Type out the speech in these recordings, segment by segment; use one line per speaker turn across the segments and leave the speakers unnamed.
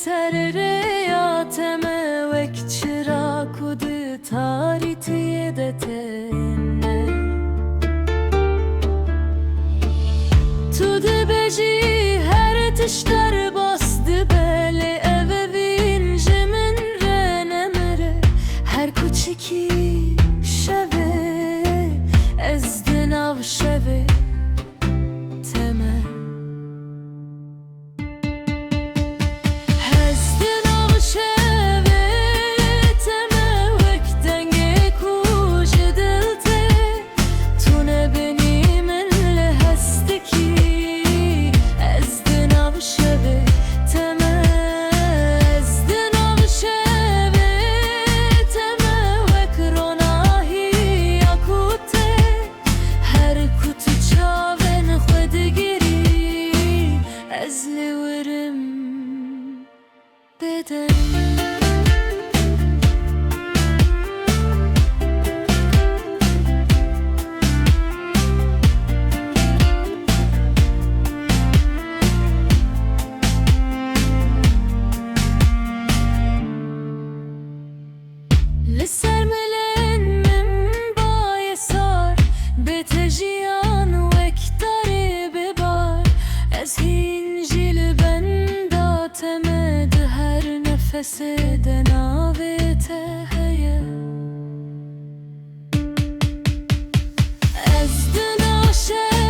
سر ریاتمه وک چرا کد تاریتی دتنه تو ده بجی هر تشتر باست بله او وینج من رنمره هر کوچکی شوه از دناو شوه لسر ملن من بای سار به تجیان وکتاری ببار از هین جیل بنداتمه ده هر نفس دناوی تهیه از دناشه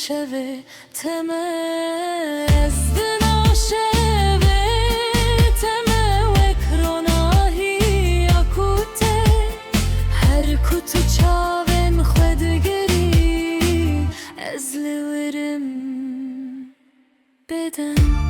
شوه تمه از دنا شوه تمه وکراناهی اکوته هر کتو چاون خودگری از لورم بدن